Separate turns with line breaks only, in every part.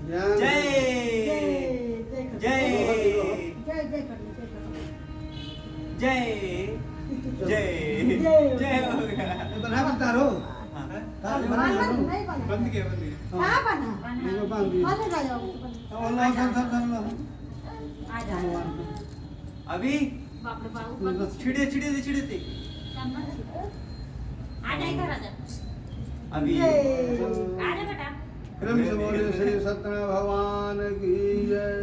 जय जय जय जय जय होगा।
बना बनता रो
बंद किया
हाँ बना
अभी छिड़े छिड़े थे छिड़े थे अभी
क्रम से बोले श्री सत्यनारायण भगवान की जय।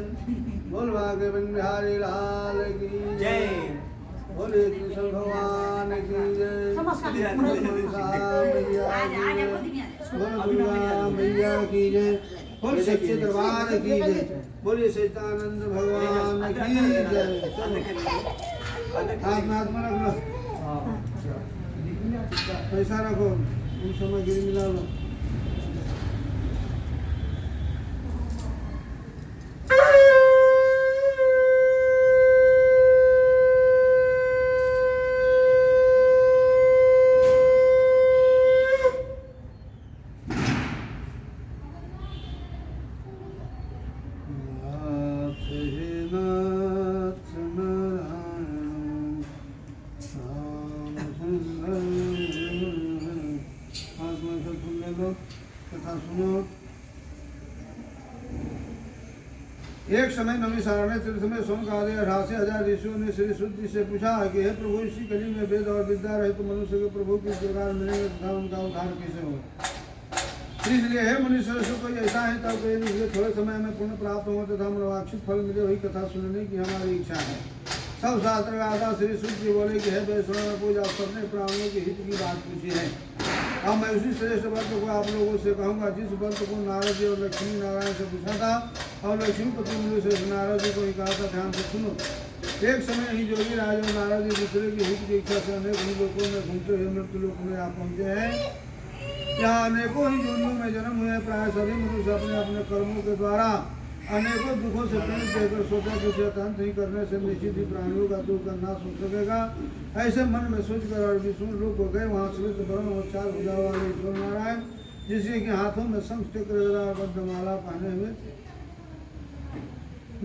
बोल भाग्य बिहारी लाल की
जय।
बोले कृष्ण भगवान की जय। दुर्गा मैया की जय। बोल सच्चे दरबार की जय। बोले सच्चिदानंद भगवान की जय। हाथ में रख लो पैसा रखो उन समय गिर मिला लो। एक समय नमिसारण ने त्रिसमय सोम का 88,000 ऋषियों ने श्री शुद्ध जी से पूछा कि हे प्रभु इसी कली में वेद और विद्या रहे तो मनुष्य के प्रभु किस प्रकार मिलेंगे तथा उनका उद्धार कैसे हो। इसलिए हे मनुष्य कोई ऐसा है तब इसलिए थोड़े समय में पुण्य प्राप्त हो तथा मनोवांछित फल मिले वही कथा सुनने की हमारी इच्छा है। सब शास्त्र गाथा श्री शुद्ध जी बोले कि हे वैष्णव पूजा सबने प्राणियों के हित की बात पूछी है। अब मैं उसी श्रेष्ठ व्रत को आप लोगों से कहूँगा जिस व्रत को नारद जी और लक्ष्मी नारायण से पूछा था और लक्ष्मीपति मुनि से नारद जी को ही कहा था। ध्यान से सुनो। एक समय ही जोगी राज और नारद जी दूसरे की हित की इच्छा से अनेक ही लोगों में घूमते हुए मृत्यु लोक में आप पहुँचे हैं। यहाँ अनेकों ही योनियों में जन्म हुए प्राय सभी मनुष्य अपने अपने कर्मों के द्वारा अनेकों दुखों से पीड़ित देकर सोचा कि अंत ही करने से निश्चित ही प्राणियों का दुख करना सोच सकेगा। ऐसे मन में सोचकर और विष्णु लोक को गए। वहाँ श्वेत वर्ण और 4 भुजा वाले ईश्वर नारायण जिसके के हाथों में शंख चक्र गदा और बद्धमाला पहने हुए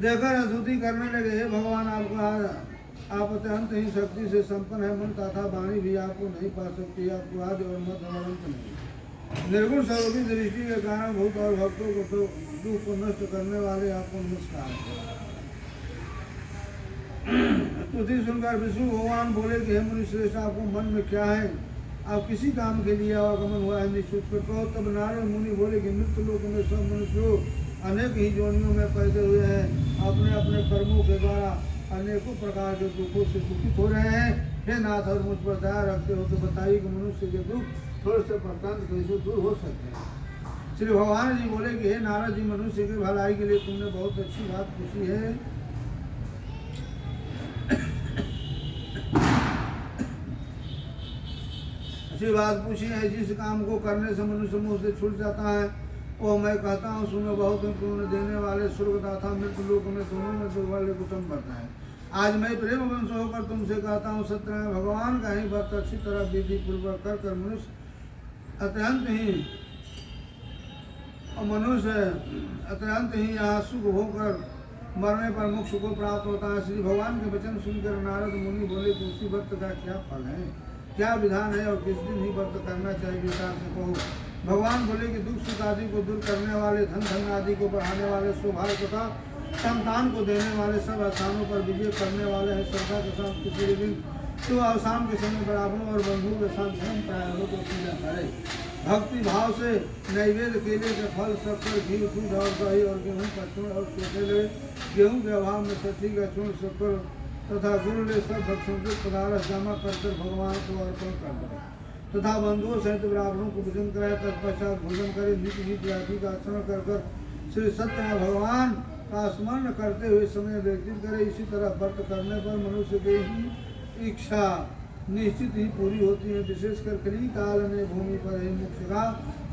देखकर स्तुति करने लगे। हे भगवान आप अत्यंत ही शक्ति से संपन्न है। मन तथा वाणी भी आपको नहीं पा सकती। आपको आदि और मध्य और अंत नहीं। निर्गुण स्वरूपी दृष्टि के कारण भूत और भक्तों को तो दुख को नष्ट करने वाले आपको नमस्कार। स्तुति सुनकर विष्णु भगवान बोले कि हे मुनि श्रेष्ठ आपको मन में क्या है। आप किसी काम के लिए आवागमन हुआ है निश्चित करो। तब नारद मुनि बोले कि मृत्यु लोक में सब मनुष्य अनेक ही योनियों में पैदा हुए हैं। अपने अपने कर्मों के द्वारा अनेकों प्रकार के दुखों से दुखित हो रहे हैं। हे नाथ और मुझ पर दया रखते हो तो बताइए कि मनुष्य के दुख थोड़े से परतंत्र कैसे दूर हो सकते हैं। श्री भगवान जी बोले कि हे नारद जी मनुष्य की भलाई के लिए तुमने बहुत अच्छी बात पूछी है। अच्छी बात पूछी है। जिस काम को करने से मनुष्य मुँह से छूट जाता है वो मैं कहता हूँ सुनो। बहुत पूर्ण देने वाले स्वर्गदाता मृत्यु लोक में दोनों में दुर्बल कुटुम्ब बढ़ता है। आज मैं प्रेम वंश होकर तुमसे कहता हूँ सत्यनारायण भगवान का ही व्रत अच्छी तरह विधि पूर्वक कर मनुष्य अत्यंत ही यहाँ सुख होकर मरने पर मोक्ष को प्राप्त होता है। श्री भगवान के वचन सुनकर नारद मुनि बोले कि उसी व्रत का क्या फल है, क्या विधान है और किस दिन ही व्रत करना चाहिए विचार से कहो। भगवान बोले कि दुख सुख आदि को दूर करने वाले, धन धन आदि को बढ़ाने वाले, सौभाग्य तथा संतान को देने वाले, सब स्थानों पर विजय करने वाले हैं। श्रद्धा के साथ किसी भी दिन तो अवसान के समय ब्राह्मणों और बंधुओं के साथ धर्म प्रायों को पूजा करे। भक्ति भाव से नैवेद्य केले के फल शक्कर घी दूध और दही और गेहूँ का चूर्ण और सूखे ले गेहूँ के अभाव में सठी का चूर्ण शक्कर तथा गुरु ले सब भक्षण पदार्थ जमा कर भगवान को अर्पण कर दे तथा बंधुओं सहित ब्राह्मणों को भोजन कराए। तत्पश्चात भोजन करे नित्य गीत व्याधि का आचरण कर श्री सत्यनारायण भगवान का स्मरण करते हुए समय व्यतीत करे। इसी तरह व्रत करने पर मनुष्य की इच्छा निश्चित ही पूरी होती है। विशेषकर कली काल में भूमि पर ही मोक्ष का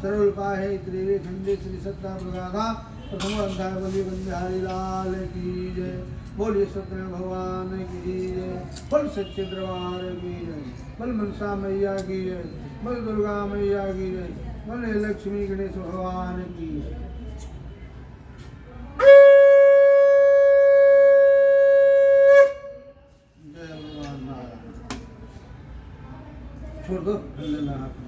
सरल उपाय है। त्रिवे खंडे श्री सत्यनारायण प्रथम अध्याय बोलिए बिहारी लाल की जय। बोलिए सत्यनारायण भगवान की जय। बोल सच्चे दरबार की जय। बोल मनसा मैया की जय। बोल दुर्गा मैया की जय। बोले लक्ष्मी गणेश भगवान की जय। ले रहा था।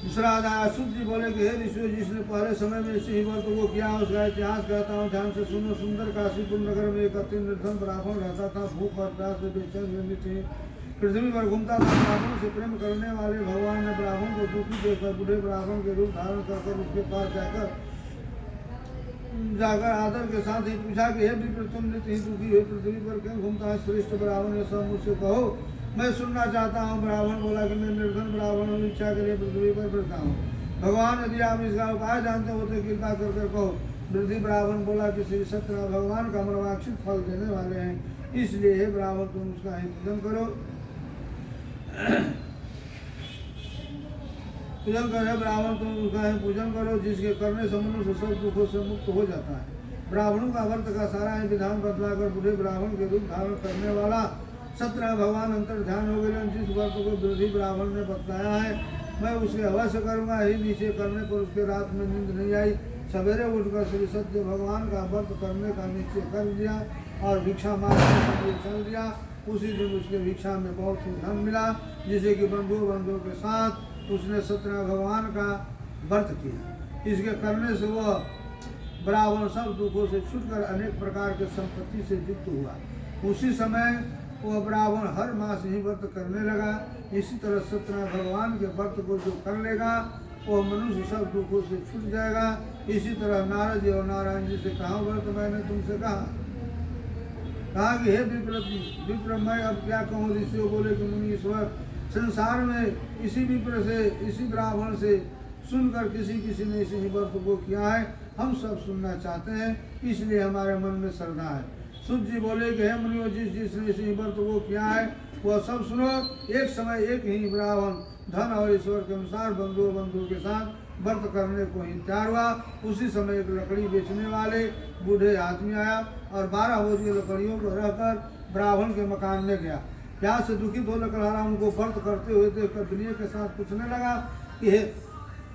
दूसरा आधा सूत जी बोले कि हे ऋषियों, जिसने पहले समय में इसी ही व्रत को किया उसका इतिहास कहता हूँ, ध्यान से सुनो। सुंदर काशीपुर नगर में एक अति निर्धन ब्राह्मण रहता था। भूख और प्यास से बेचैन रहती थी, पृथ्वी पर घूमता था। ब्राह्मण से प्रेम करने वाले भगवान ने ब्राह्मण को दुखी देखकर बूढ़े ब्राह्मण के रूप धारण कर उसके पास जाकर आदर के साथ ही पूछा कि हे विप्र, तुम नित्य ही दुखी हो पृथ्वी पर क्यों घूमता है? श्रेष्ठ ब्राह्मण ने सब मुझसे कहो, मैं सुनना चाहता हूँ। ब्राह्मण बोला कि मैं निर्धन ब्राह्मण हूँ, इच्छा के लिए पृथ्वी पर फिरता हूँ। भगवान, यदि आप इसका उपाय जानते हो तो कृपा करके कहो। वृद्धि ब्राह्मण बोला कि श्री सत्यनारायण भगवान का मनोवांछित फल देने वाले हैं, इसलिए हे ब्राह्मण तुम उसका ही पूजन करो। पूजन करे ब्राह्मण, तुम उसका ही पूजन करो, जिसके करने से मनुष्य सब दुखों से मुक्त हो जाता है। ब्राह्मणों का व्रत का सारा ही विधान बदलाकर बूढ़े ब्राह्मण के रूप धारण करने वाला सत्यनारायण भगवान अंतर ध्यान हो गए। जिस व्रत को वृद्धि ब्राह्मण ने बताया है, मैं उसे अवश्य करूंगा ही। नीचे करने पर उसके रात में नींद नहीं आई। सवेरे उठकर श्री सत्य भगवान का व्रत करने का निश्चय कर दिया और भिक्षा मांगने के लिए चल दिया। उसी दिन उसके भिक्षा में बहुत ही धन मिला, जिसे कि बंधुओं के साथ उसने सत्यनारायण भगवान का व्रत किया। इसके करने से वह ब्राह्मण सब दुखों से छूटकर अनेक प्रकार के संपत्ति से युक्त हुआ। उसी समय वह ब्राह्मण हर मास ही व्रत करने लगा। इसी तरह सत्यनारायण भगवान के व्रत को जो कर लेगा वह मनुष्य सब दुखों से छूट जाएगा। इसी तरह नारद जी और नारायण जी से कहा व्रत मैंने तुमसे कहा कि हे विप्र, मैं अब क्या कहूँ? ऋषियों बोले कि मुनि ईश्वर, संसार में इसी विप्र से, इसी ब्राह्मण से सुनकर किसी ने इसी व्रत को किया है। हम सब सुनना चाहते हैं, इसलिए हमारे मन में श्रद्धा है। सूत जी बोले कि हे मुनियों, जिसने इसी व्रत को किया है वह सब सुनो। एक समय एक ही ब्राह्मण धन और ईश्वर के अनुसार बंधु के साथ व्रत करने को ही तैयार हुआ। उसी समय एक लकड़ी बेचने वाले बूढ़े आदमी आया और 12 बोझ की लकड़ियों को रहकर ब्राह्मण के मकान में गया। प्यास से दुखित हो लकड़हारा उनको व्रत करते हुए देखकर विनय के साथ पूछने लगा कि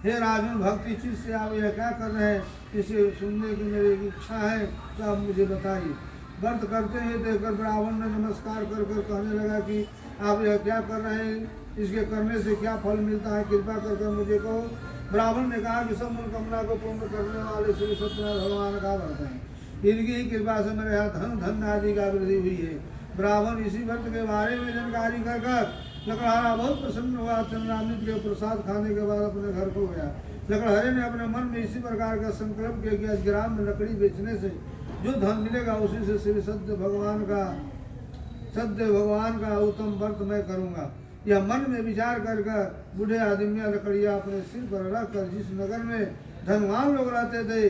हे राजन, भक्ति चीज से आप यह क्या कर रहे हैं? इसे सुनने की मेरी इच्छा है, तो आप मुझे बताइए। व्रत करते हुए देखकर ब्राह्मण ने नमस्कार कर कहने लगा कि आप यह क्या कर रहे हैं? इसके करने से क्या फल मिलता है? कृपा करके मुझे कहो। ब्राह्मण ने कहा कि सब मनोकामना को पूर्ण करने वाले श्री सत्यनारायण भगवान का व्रत है। इनकी ही कृपा से मेरे यहाँ धन आदि का वृद्धि हुई है। ब्राह्मण इसी व्रत के बारे में जानकारी कर लकड़हारा बहुत प्रसन्न हुआ। चंद्रामृत के प्रसाद खाने के बाद अपने घर को गया। लकड़हारे ने अपने मन में इसी प्रकार का संकल्प किया कि आज ग्राम में लकड़ी बेचने से जो धन मिलेगा उसी से श्री सत्य भगवान का उत्तम व्रत मैं करूंगा। यह मन में विचार कर बूढ़े आदमी लकड़ियां अपने सिर पर रखकर जिस नगर में धनवान लोग रहते थे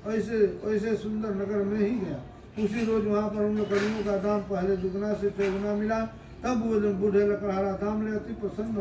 ऐसे सुंदर नगर में ही गया। उसी रोज वहां पर उन लकड़ियों का दाम पहले दुगना से चौगुना मिला। तब वो बूढ़े लकड़हारा दाम ले अति प्रसन्न